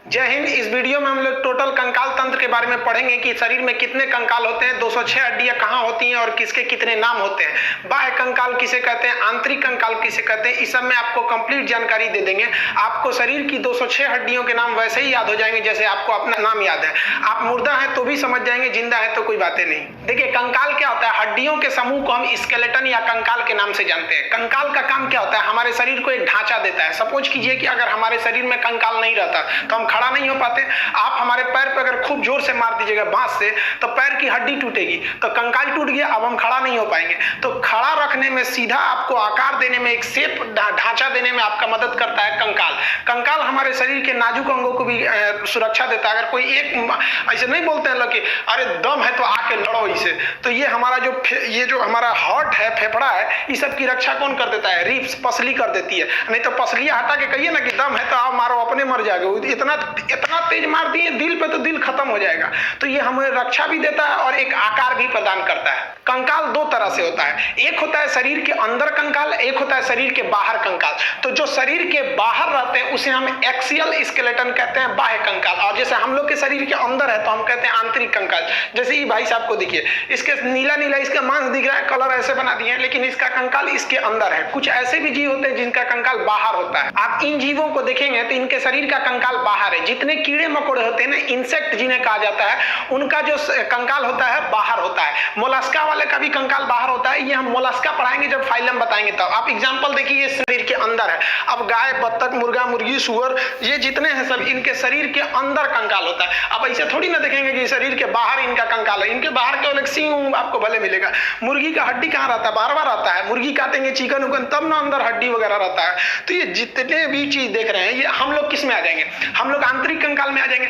जय हिंद। इस वीडियो में हम लोग टोटल कंकाल तंत्र के बारे में पढ़ेंगे कि शरीर में कितने कंकाल होते हैं, 206 हड्डियां कहाँ होती हैं और किसके कितने नाम होते हैं, बाह्य कंकाल किसे कहते हैं, आंतरिक कंकाल किसे कहते हैं, इस सब में आपको कंप्लीट जानकारी दे देंगे। आपको शरीर की 206 हड्डियों के नाम वैसे ही याद हो जाएंगे जैसे आपको अपना नाम याद है। आप मुर्दा है तो भी समझ जाएंगे, जिंदा है तो कोई बातें नहीं। देखिए कंकाल क्या होता है, हड्डियों के समूह को हम स्केलेटन या कंकाल के नाम से जानते हैं। कंकाल का काम क्या होता है, हमारे शरीर को एक ढांचा देता है। सपोज कीजिए कि अगर हमारे शरीर में कंकाल नहीं रहता तो हम खड़ा नहीं हो पाते। आप हमारे पैर पे अगर खूब जोर से मार दीजिएगा बांस से तो पैर की हड्डी टूटेगी, तो कंकाल टूट गया, अब हम खड़ा नहीं हो पाएंगे। तो खड़ा रखने में, सीधा आपको आकार देने में, एक शेप ढांचा देने में आपका मदद करता है कंकाल। कंकाल हमारे शरीर के नाजुक अंगों को भी सुरक्षा देता है। अगर कोई एक ऐसे नहीं बोलते हैं लोग कि अरे दम है तो आके लड़ो इसे, तो ये हमारा जो हमारा हार्ट है, फेफड़ा है, इस सब की रक्षा कौन कर देता है, रिब्स, पसली कर देती है। नहीं तो पसलियां हटा के कहिए ना कि दम है तो आप मारो, अपने मर जाएगा। इतना तेज मार दिए दिल पे तो दिल खत्म हो जाएगा। तो ये हमें रक्षा भी देता है और एक आकार भी प्रदान करता है। कंकाल दो तरह से होता है, एक होता है शरीर के अंदर कंकाल, एक होता है शरीर के बाहर कंकाल। तो जो शरीर के बाहर रहते हैं उसे हम एक्सियल स्केलेटन कहते हैं, बाह्य कंकाल। और जैसे हम लोग के शरीर के अंदर है तो हम कहते हैं आंतरिक कंकाल। जैसे ये भाई साहब को देखिए, इसके नीला नीला इसका मांस दिख रहा है, कलर ऐसे बना दिए हैं, लेकिन इसका कंकाल इसके अंदर है। कुछ ऐसे भी जीव होते हैं जिनका कंकाल बाहर होता है। आप इन जीवों को देखेंगे तो इनके शरीर का कंकाल बाहर है। जितने कीड़े मकोड़े होते हैं ना, इंसेक्ट जिन्हें कहा जाता है, उनका जो कंकाल होता है बाहर होता है। मोलस्का वाले का भी कंकाल बाहर होता है। ये हम मोलस्का पढ़ाएंगे जब फाइलम बताएंगे तब। आप एग्जांपल देखिए, ये शरीर के अंदर है। अब गाय, बत्तख, मुर्गा, मुर्गी, सुअर, ये जितने हैं सब इनके शरीर के अंदर कंकाल होता है। अब ऐसे थोड़ी ना देखेंगे कि शरीर के बाहर इनका कंकाल है। इनके बाहर केवल एक सींग आपको भले मिलेगा। मुर्गी का हड्डी कहाँ रहता है, बार बार आता है। मुर्गी काटेंगे, चिकन उकन, तब ना अंदर हड्डी वगैरह रहता है। तो ये जितने भी चीज देख रहे हैं, ये हम लोग किस में आ जाएंगे, हम लोग आंतरिक कंकाल में आ जाएंगे।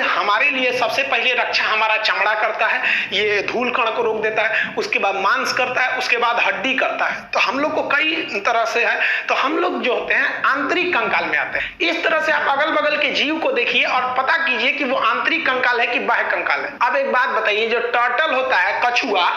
हमारे लिए सबसे पहले रक्षा हमारा चमड़ा करता है, ये धूल कण को रोक देता है। उसके बाद मांस करता है, उसके बाद हड्डी करता है। तो हम लोग को कई तरह से है। तो हम लोग जो होते हैं आंतरिक कंकाल में आते हैं। इस तरह से आप अगल बगल के जीव को देखिए और पता कीजिए कि वो आंतरिक कंकाल है कि बाह्य कंकाल है। अब एक बात बताइए, जो टर्टल होता है, कछुआ,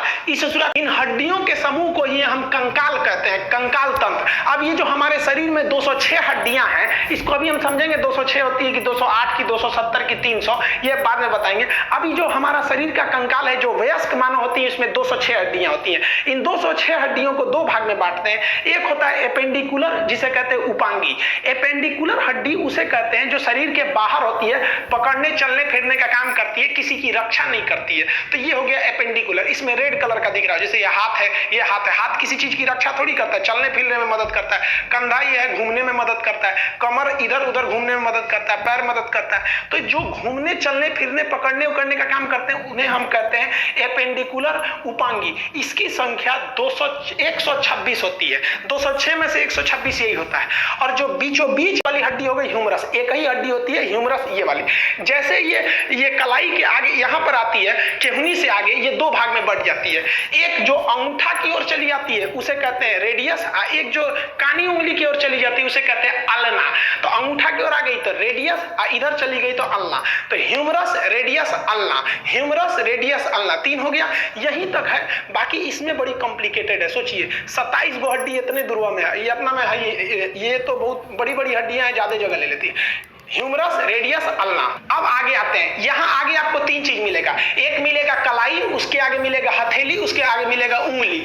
इन हड्डियों के समूह को ही हम कंकाल कहते हैं, कंकाल तंत्र। अब ये जो हमारे शरीर में 206 हड्डियां हैं, इसको अभी हम समझेंगे 206 होती है कि 208 की, 270 की, 300, ये बाद में बताएंगे। अभी जो हमारा शरीर का कंकाल है, जो वयस्क मानव होती है, इसमें 206 हड्डियां होती हैं। इन 206 हड्डियों को दो भाग में बांटते हैं। एक होता है एपेंडिकुलर, जिसे कहते हैं उपांगी। एपेंडिकुलर हड्डी उसे कहते हैं जो शरीर के बाहर होती है, पकड़ने, चलने फिरने का काम करती है, किसी की रक्षा नहीं करती है। तो ये हो गया एपेंडिकुलर। इसमें रेड कलर का दिख रहा है, जैसे ये हाथ है, ये हाथ है। हाथ किसी चीज की रक्षा थोड़ी करता है, चलने फिरने में मदद करता है। कंधा ये है, घूमने में मदद करता है। कमर इधर उधर घूमने में मदद करता है, पैर मदद करता है। तो जो घूमने, चलने फिरने, पकड़ने उकड़ने का काम करते हैं, उन्हें हम कहते हैं एपेंडिकुलर उपांगी। इसकी संख्या 126 होती है। 206 में से 126 यही होता है। और जो बीचों बीच वाली हड्डी हो गई ह्यूमरस, एक ही हड्डी होती है ह्यूमरस, ये वाली। जैसे ये कलाई के आगे यहां पर आती है, चेहनी से आगे, ये दो भाग में बढ़ जाती है। एक जो अंगूठा की ओर चली जाती है उसे कहते हैं रेडियस, और एक जो कानी उंगली की ओर चली जाती है उसे कहते हैं अल्ना। तो अंगूठा की ओर आ गई तो रेडियस, और इधर चली गई तो अल्ना। तो humerus, radius, ulna, humerus, radius, ulna, 3 हो गया। यहीं तक है। बाकी इसमें बड़ी कॉम्प्लिकेटेड है। सोचिए 27 गो हड्डी इतने दुर्वा में है, ये अपना में है, ये तो बहुत बड़ी बड़ी हड्डियां हैं, ज्यादा जगह ले लेती है। Humerus, radius, ulna. अब आगे आते हैं। यहां आगे आपको 3 चीज मिलेगा। एक मिलेगा कलाई, उसके आगे मिलेगा हथेली, उसके आगे मिलेगा उंगली।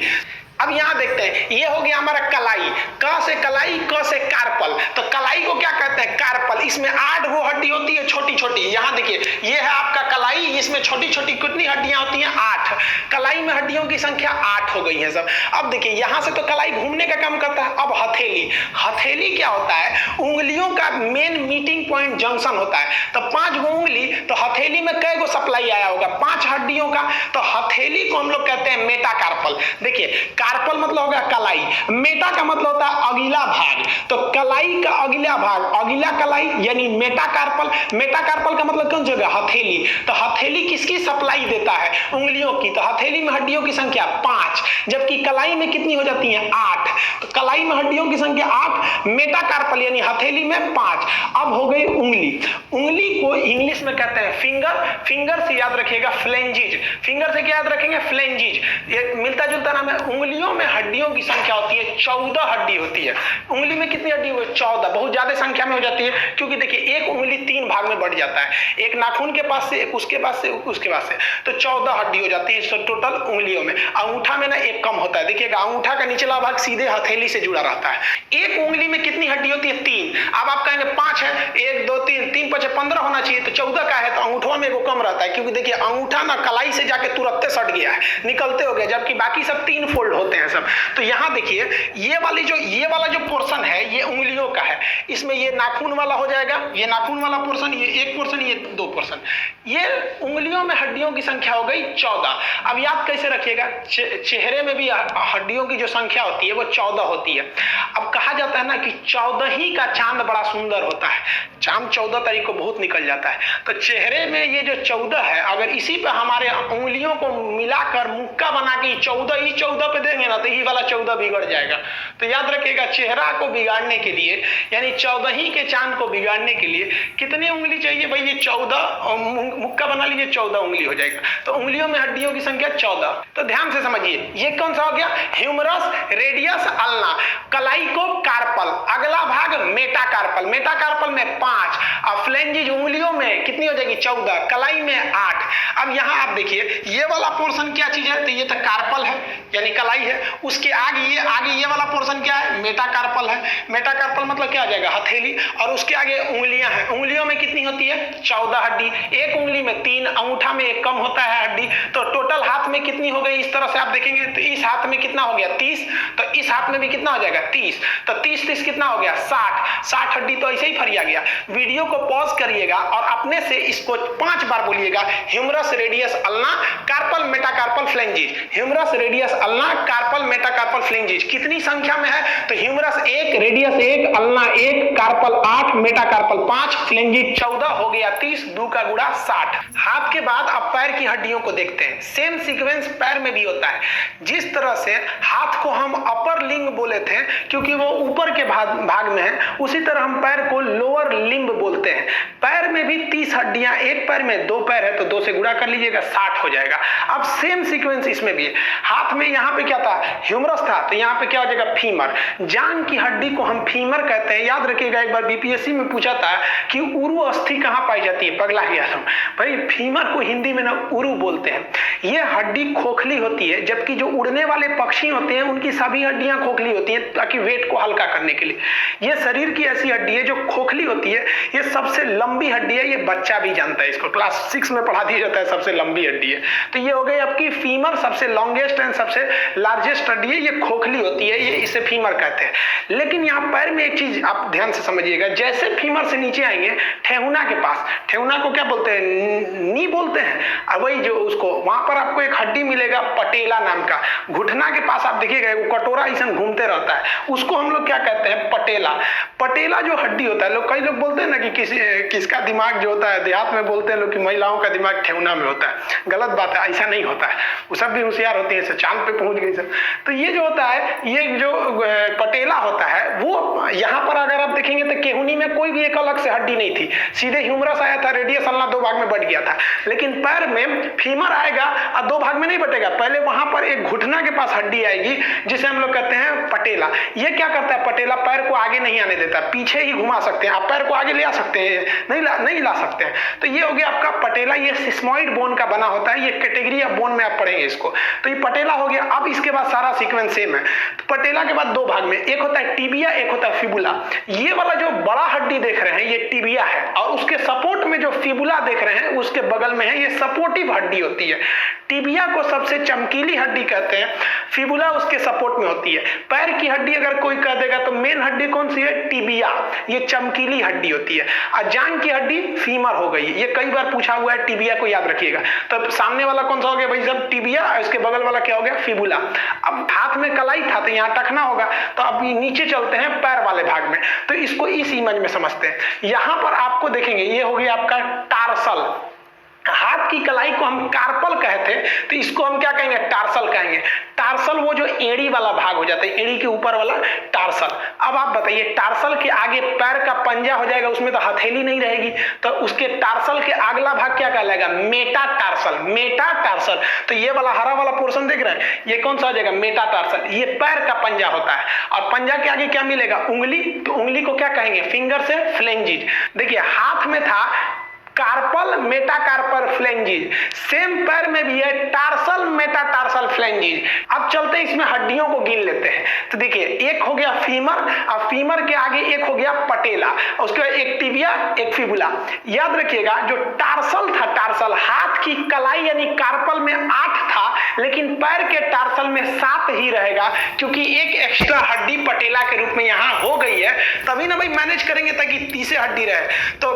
अब यहां देखते हैं, ये हो गया हमारा कलाई। क से कलाई, क से कार्पल। तो कलाई को क्या कहते हैं, कार्पल। इसमें 8 गो हड्डी होती है, छोटी छोटी। यहां देखिए, ये है आपका कलाई, इसमें छोटी छोटी कितनी हड्डियां होती हैं, 8। कलाई में हड्डियों की संख्या 8 हो गई है सब। अब देखिए, यहां से तो कलाई घूमने का काम करता है। अब हथेली, हथेली क्या होता है, उंगलियों का मेन मीटिंग पॉइंट, जंक्शन होता है। तो 5 गो उंगली, तो हथेली में कै गो सप्लाई आया होगा, 5 हड्डियों का। तो हथेली को हम लोग कहते हैं मेटाकार्पल। देखिए, कार्पल मतलब होगा कलाई, मेटा का मतलब होता है अगला भाग। तो कलाई का अगला भाग, अगला कलाई, यानी मेटाकार्पल। मेटाकार्पल का मतलब कौन सी होगा, हथेली। तो हथेली किसकी सप्लाई देता है, उंगलियों की। तो हथेली में हड्डियों की संख्या 5, जबकि कलाई में कितनी हो जाती है, 8। तो कलाई में हड्डियों की संख्या 8, मेटाकार्पल यानी हथेली में 5। अब हो गई उंगली। उंगली को इंग्लिश में कहते हैं फिंगर। फिंगर से याद रखिएगा फ्लेंजिज। फिंगर से क्या याद रखेंगे, फ्लेंजिज। ये मिलता जुलता नाम है। उंगली उंगलियों में हड्डियों की संख्या होती है 14 हड्डी होती है। उंगली में कितनी हड्डी हुई? 14। बहुत ज्यादा संख्या में हो जाती है, क्योंकि देखिए एक उंगली 3 भाग में बढ़ जाता है, एक नाखून के पास से, एक उसके पास से, उसके पास से, तो 14 हड्डी हो जाती है टोटल उंगलियों में। अंगूठा में ना एक कम होता है, देखिएगा अंगूठा का निचला भाग सीधे हथेली से जुड़ा रहता है। एक उंगली में कितनी हड्डी होती है? 3। अब आप कहेंगे 5 है, 1 2 3 3 5 15 होना चाहिए, तो 14 का है, तो अंगूठा में एगो कम रहता है, क्योंकि देखिए अंगूठा ना कलाई से जाके तुरंत सट गया है, निकलते हो गए, जबकि बाकी सब 3 फोल्ड होते हैं सब। तो यहाँ देखिए ये वाला जो पोर्शन है ये उंगलियों का है, इसमें ये नाखून वाला हो जाएगा, ये नाखून वाला पोर्शन, ये एक पोर्शन, ये 2 पोर्शन। ये उंगलियों में हड्डियों की संख्या हो गई 14। अब याद कैसे रखिएगा, चेहरे में भी हड्डियों की जो संख्या होती है वो 14 होती है। अब कहा जाता है ना कि 14 ही का चांद बड़ा सुंदर होता है, चांद 14 तारीख को बहुत निकल जाता है। तो चेहरे में ये जो 14 है, अगर इसी पे हमारे उंगलियों को मिलाकर मुक्का बना के 14 पे देंगे ना, तो ये वाला 14 बिगड़ जाएगा। तो याद रखिएगा, चेहरा को बिगाड़ने के लिए, यानी 14 ही के चांद को बिगाड़ने के लिए कितनी उंगली चाहिए भाई? ये 14, मुक्का बना लीजिए, 14 उंगली हो जाएगा। तो उंगलियों में हड्डियों की संख्या 14। तो ध्यान से समझिए, ये कौन सा हो गया? ह्यूमरस, रेडियस, अल्ना, कलाई को कार्पल, अगला भाग मेटाकार्पल, मेटाकार्पल में 5, और फ्लेंजिज उंगलियों में कितनी हो जाएगी? 14, कलाई में 8। अब यहाँ आप देखिए ये वाला पोर्शन क्या चीज है? तो ये तो कार्पल है, यानी कलाई है। उसके आगे ये वाला पोर्शन क्या है? मेटाकार्पल है। मेटाकार्पल मतलब क्या हो जाएगा? हथेली। और उसके आगे उंगलियां हैं, उंगलियों में कितनी होती है? 14 हड्डी। एक उंगली में 3, अंगूठा में 1 कम होता है हड्डी। तो टोटल हाथ में कितनी हो गई? इस तरह से आप देखेंगे तो इस हाथ में कितना हो गया? 30। तो इस हाथ में भी कितना हो जाएगा? 30। तो 30 कितना हो गया? 60 हड्डी तो ऐसे ही फरिया गया। वीडियो को पॉज करिएगा और अपने से इसको 5 बार बोलिएगा, humerus, radius, ulna, carpal, metacarpal, phalanges. Humerus, radius, ulna, carpal, metacarpal, phalanges. कितनी संख्या में है? तो humerus 1, radius 1, ulna 1, carpal 8, metacarpal 5, phalanges 14, हो गया 30, 2 का गुणा 60। हाथ के बाद अब पैर की हड्डियों को देखते हैं। सेम सीक्वेंस पैर में भी होता है। जिस तरह से हाथ को हम अपर लिंग बोले थे, क्योंकि वो ऊपर के भाग में है, उसी तरह हम पैर को लोअर लिम्ब बोलते हैं। पैर में भी 30 हड्डियां, एक पैर में 2 पैर है, तो 2 से गुणा कर लीजिएगा, 60 हो जाएगा। अब सेम सीक्वेंस इसमें भी है। हाथ में यहाँ पे क्या था? ह्यूमरस था, तो यहाँ पे क्या हो जाएगा? फीमर। जांग की हड्डी को हम फीमर कहते हैं। याद रखिएगा, एक बार बीपीएससी में पूछा था कि उरु अस्थि कहाँ पाई जाती है? पगला गया था भाई, फीमर को हिंदी में ना उरु बोलते हैं। ये हड्डी खोखली होती है, जबकि जो उड़ने वाले पक्षी होते हैं उनकी सभी हड्डियां खोखली होती हैं, ताकि वेट को हल्का करने के लिए। ये शरीर की ऐसी हड्डी है जो खोखली होती है। ये सबसे लंबी हड्डी है, ये बच्चा भी जानता है, इसको क्लास 6 में पढ़ा दिया जाता है, सबसे लंबी हड्डी है। तो ये हो गई आपकी फीमर, सबसे लॉन्गेस्ट एंड सबसे लार्जेस्ट हड्डी है, ये खोखली होती है, ये इसे फीमर कहते हैं। लेकिन यहाँ पैर में एक चीज आप ध्यान से समझिएगा, जैसे फीमर से नीचे आएंगे ठेहुना के पास, ठेहुना को क्या बोलते हैं? नी बोलते हैं। और वही जो उसको वहां पर आपको एक हड्डी मिलेगा पटेला नाम का। घुटना के पास आप देखिएगा वो कटोरा ऐसा घूमते रहता है, उसको हम लोग क्या कहते हैं? पटेला। पटेला जो हड्डी होता है, लोग कई लोग बोलते हैं ना कि किसका दिमाग जो होता है, देहात में बोलते हैं लोग कि महिलाओं का दिमाग ठेहुना में होता है। गलत बात है, ऐसा नहीं होता है। वो सब भी होशियार होते हैं, चांद पे पहुंच गई सब। तो ये जो होता है, ये जो पटेला होता है, वो यहाँ पर अगर आप देखेंगे तो केहुनी में कोई भी एक अलग से हड्डी नहीं थी, सीधे ह्यूमरस आया था, रेडियस अल्ना 2 भाग में बट गया था। लेकिन पैर में फीमर आएगा और 2 भाग में नहीं बटेगा, पहले वहां पर एक घुटना के पास हड्डी आएगी जिसे हम लोग कहते हैं पटेला। ये क्या करता है? पटेला पैर को आगे नहीं आने देता, पीछे ही घुमा सकते हैं। आप पैर को आगे ले आ सकते हैं? नहीं ला सकते हैं। तो ये हो गया आपका पटेला। ये सिस्मोइड बोन का बना होता है, ये कैटेगरी ऑफ बोन में आप पढ़ेंगे इसको। तो ये पटेला हो गया। अब इसके बाद सारा सीक्वेंस सेम है। तो पटेला के बाद 2 भाग में, एक होता है टिबिया, एक होता है फिबुला। ये वाला जो बड़ा हड्डी देख रहे हैं ये टिबिया है, और उसके सपोर्ट में जो फिबुला देख रहे हैं उसके बगल में है, ये सपोर्टिव हड्डी होती है। टिबिया को सबसे चमकीली हड्डी कहते हैं, फिबुला उसके सपोर्ट में होती है। पैर की हड्डी अगर कोई कह देगा तो मेन हड्डी कौन सी है? टिबिया, ये चमकीली हड्डी होती है। और जांग की हड्डी फीमर हो गई। ये कई बार पूछा हुआ है, टिबिया को याद रखिएगा। तो सामने वाला कौन सा हो गया भाई साहब? टिबिया, और इसके बगल वाला क्या हो गया? फिबुला। अब हाथ में कलाई था तो यहाँ टखना होगा, तो अब नीचे चलते हैं पैर वाले भाग में। तो इसको इस इमेज में समझते हैं। यहां पर आपको देखेंगे ये हो गया आपका टार्सल, हाथ की कलाई को हम कार्पल कहते हैं, तो इसको हम क्या कहेंगे, टार्सल कहेंगे। टार्सल वो जो एड़ी वाला भाग हो जाता है, एड़ी के ऊपर वाला टार्सल। अब आप बताइए, टार्सल के आगे पैर का पंजा हो जाएगा, उसमें तो हथेली नहीं रहेगी, तो उसके टार्सल के अगला भाग क्या कहलाएगा, मेटाटार्सल। मेटाटार्सल, तो ये वाला हरा वाला पोर्शन देख रहे हैं, ये कौन सा हो जाएगा, मेटाटार्सल। ये पैर का पंजा होता है, और पंजा के आगे क्या मिलेगा, उंगली, तो उंगली को क्या कहेंगे, फिंगर से फ्लेंजिज। देखिए हाथ में था कार्पल, मेटाकार्पल, फ्लेंजिज, सेम पैर में भी है टार्सल, मेटाटार्सल, फ्लेंजिज। अब चलते इसमें हड्डियों को गिन लेते हैं। तो देखिए एक हो गया फीमर, और फीमर के आगे एक हो गया पटेला, उसके बाद एक टिबिया, एक फिबुला। याद रखिएगा जो टार्सल था, टार्सल हाथ की कलाई यानी कार्पल में 8 था, लेकिन पैर के टार्सल में 7 ही रहेगा, क्योंकि एक एक्स्ट्रा हड्डी पटेला के रूप में यहां हो गई है। तभी ना भाई मैनेज करेंगे ताकि 30 हड्डी रहे। तो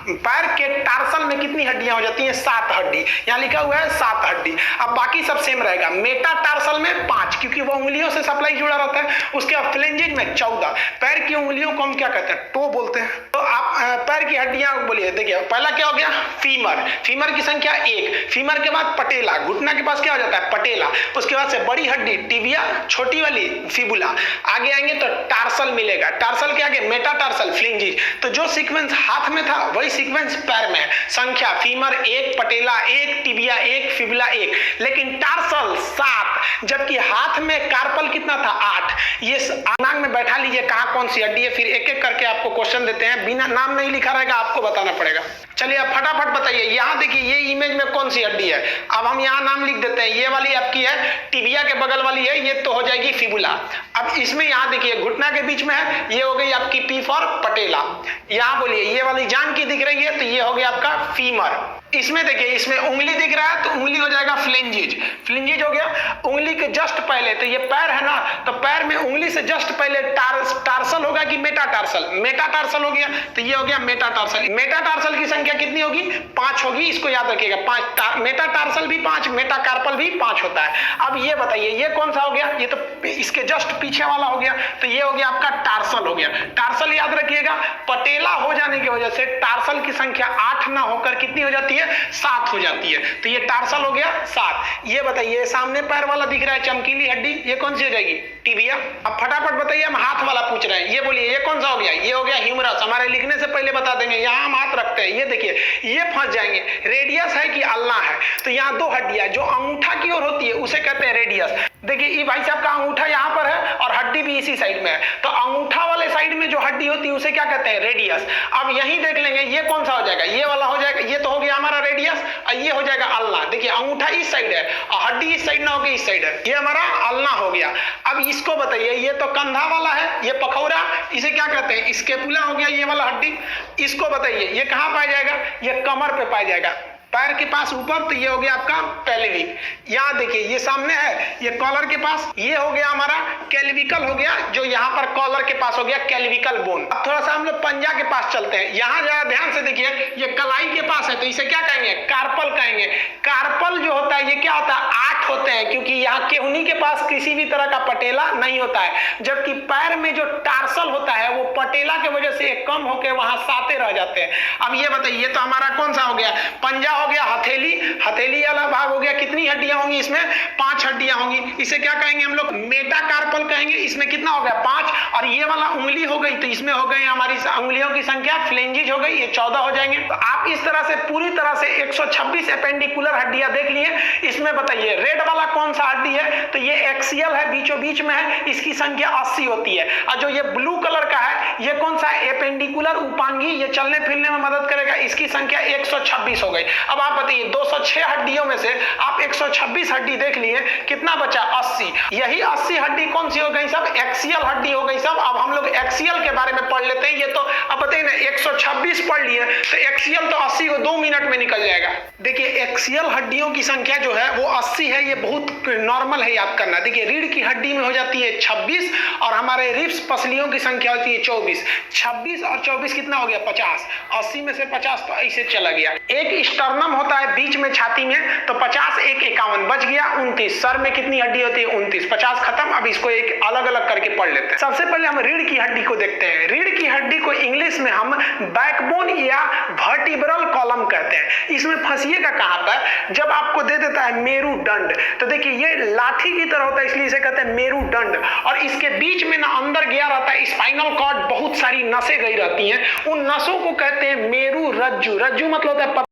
पैर के टार्सल में कितनी हड्डियां हो जाती हैं, 7 हड्डी, यहां लिखा हुआ है 7 हड्डी। अब बाकी सब सेम रहेगा। मेटाटार्सल में 5, क्योंकि वो उंगलियों से सप्लाई जुड़ा रहता है। उसके बाद फ्लेंजिज में 14। पैर की उंगलियों को हम क्या कहते हैं, टो बोलते हैं। तो आप पैर की हड्डियां बोलिए। देखिए पहला क्या हो गया, फीमर, फीमर की संख्या 1, फीमर के बाद पटेला, घुटना के पास क्या हो जाता है, पटेला, उसके बाद से बड़ी हड्डी टिबिया, छोटी वाली फिबुला, आगे आएंगे तो टार्सल मिलेगा, टार्सल के आगे मेटाटार्सल, फ्लेंजिज। तो जो सीक्वेंस हाथ में था वही सीक्वेंस पैर में, संख्या फीमर 1, पटेला 1, टिबिया 1, फिबुला 1, लेकिन टार्सल 7, जबकि हाथ में कार्पल कितना था, 8। ये दिमाग में बैठा लीजिए कहां कौन सी हड्डी है, फिर एक एक करके आपको क्वेश्चन देते हैं, बिना नाम नहीं लिखा रहेगा, आपको बताना पड़ेगा। चलिए आप फटाफट बताइए, यहां देखिए ये इमेज में कौन सी हड्डी है। अब हम यहां नाम लिख देते हैं, ये वाली आपकी है टिबिया के बगल वाली है, ये तो हो जाएगी फिबुला। अब इसमें यहां देखिए घुटना के बीच में है, ये हो गई आपकी पी फॉर पटेला। यहां बोलिए ये वाली जान की दिख रही है, तो ये हो गया आपका फीमर। इसमें देखिए इसमें उंगली दिख रहा है, तो उंगली हो जाएगा फ्लेंजिज, फ्लेंजिज हो गया। उंगली के जस्ट पहले, तो ये पैर है ना, तो पैर में उंगली से जस्ट पहले टार्सल होगा कि मेटाटार्सल, मेटाटार्सल हो गया, तो ये हो गया मेटाटार्सल। मेटाटार्सल की संख्या कितनी होगी, 5 होगी, इसको याद रखिएगा 5। मेटाटार्सल भी 5, मेटाकार्पल भी 5 होता है। अब ये बताइए ये कौन सा हो गया, ये तो इसके जस्ट पीछे वाला हो गया, तो ये हो गया आपका टार्सल हो गया। टार्सल याद रखिएगा, पटेला हो जाने की वजह से टार्सल की संख्या 8 ना होकर कितनी हो जाती है, 7 हो जाती है, तो ये टार्सल हो गया 7। ये बताइए सामने पैर वाला दिख रहा है चमकीली हड्डी, ये कौन सी हो जाएगी, टिबिया। अब फटाफट बताइए, हम हाथ वाला पूछ रहे हैं, ये बोलिए ये कौन सा हो गया, ये हो गया ह्यूमरस। हमारे लिखने से पहले बता देंगे, यहां हम हाथ रखते हैं, ये देखिए ये फंस जाएंगे, रेडियस है कि अल्ना है। तो यहाँ 2 हड्डियां, जो अंगूठा की ओर होती है उसे कहते हैं रेडियस। देखिए ये भाई साहब का अंगूठा यहाँ पर है और हड्डी भी इसी साइड में है, तो अंगूठा वाले साइड में जो हड्डी होती है उसे क्या कहते हैं, रेडियस। अब यही देख लेंगे ये कौन सा हो जाएगा, ये वाला हो जाएगा, ये तो हो गया हमारा रेडियस, और ये हो जाएगा अल्ना। देखिए अंगूठा इस साइड है और हड्डी इस साइड ना होगी, इस साइड है, ये हमारा अल्ना हो गया। अब इसको बताइए, ये तो कंधा वाला है, ये पखौरा, इसे क्या कहते हैं, स्केपुला हो गया ये वाला हड्डी। इसको बताइए ये कहां पाया जाएगा, ये कमर पे पाया जाएगा, पैर के पास ऊपर, तो ये हो गया आपका पेल्विक। यहाँ देखिए ये सामने है, ये कॉलर के पास, ये हो गया हमारा कैल्विकल हो गया, जो यहाँ पर कॉलर के पास हो गया कैल्विकल बोन। अब थोड़ा सा हम लोग पंजा के पास चलते हैं, यहाँ जरा ध्यान से देखिए, ये कलाई के पास है, तो इसे क्या कहेंगे, कार्पल कहेंगे। कार्पल जो होता है ये क्या होता है, 8 होते हैं, क्योंकि यहाँ केहुनी के पास किसी भी तरह का पटेला नहीं होता है, जबकि पैर में जो टार्सल होता है वो पटेला की वजह से कम होकर वहां 7 रह जाते हैं। अब ये बताइए, ये तो हमारा कौन सा हो गया, पंजा हो गया, हथेली, हथेली वाला भाग हो गया, कितनी हड्डियां होंगी इसमें, 5 हड्डियां होंगी, इसे क्या कहेंगे हम लोग, मेटाकार्पल कहेंगे। इसमें कितना हो गया, 5, और ये वाला उंगली हो गई, तो इसमें हो गई हमारी उंगलियों की संख्या, फ्लेंजिज हो गई, ये 14 हो जाएंगे। तो आप इस तरह से पूरी तरह से 126 एपेंडिकुलर हड्डियां देख लिए। इसमें बताइए रेड वाला कौन सा हड्डी है, तो ये एक्सियल है, बीचों बीच में है, इसकी संख्या 80 होती है। और जो ये ब्लू कलर का है ये कौन सा है, एपेंडिकुलर उपांगी, ये चलने फिरने में मदद करेगा, इसकी संख्या 126 हो गई। अब आप बताइए 206 हड्डियों में से आप 126 हड्डी देख लिए, कितना बचा, 80। यही 80 हड्डी कौन सी हो गई सब, एक्सियल हड्डी हो गई सब। अब हम लोग एक्सियल के बारे में पढ़ लेते हैं। ये तो अब बताइए ना 126 पढ़ लिए, तो एक्सियल तो 80 को 2 मिनट में निकल जाएगा। देखिए एक्सियल हड्डियों की संख्या जो है वो 80 है, ये बहुत नॉर्मल है याद करना। देखिए रीढ़ की हड्डी में हो जाती है 26, और हमारे रिब्स पसलियों की संख्या होती है 24। 26 और 24 कितना हो गया, 50। 80 में से 50 तो ऐसे चला गया। एक स्टर्नम स्टर्नम होता है बीच में छाती में, तो 50 एक 51 बच गया 29। सर में कितनी हड्डी होती है 29। 50 खत्म। अब इसको एक अलग अलग करके पढ़ लेते हैं। सबसे पहले हम रीढ़ की हड्डी को देखते हैं। रीढ़ की हड्डी को इंग्लिश में हम बैकबोन या वर्टिब्रल कॉलम कहते हैं। इसमें फंसिएगा कहां पर, जब आपको दे देता है मेरुदंड, तो देखिए ये लाठी की तरह होता है इसलिए इसे कहते हैं मेरुदंड, और इसके बीच में ना अंदर गया रहता है स्पाइनल कॉर्ड, बहुत सारी नसें गई रहती हैं, उन नसों को कहते हैं मेरु रज्जु। रज्जु मतलब होता है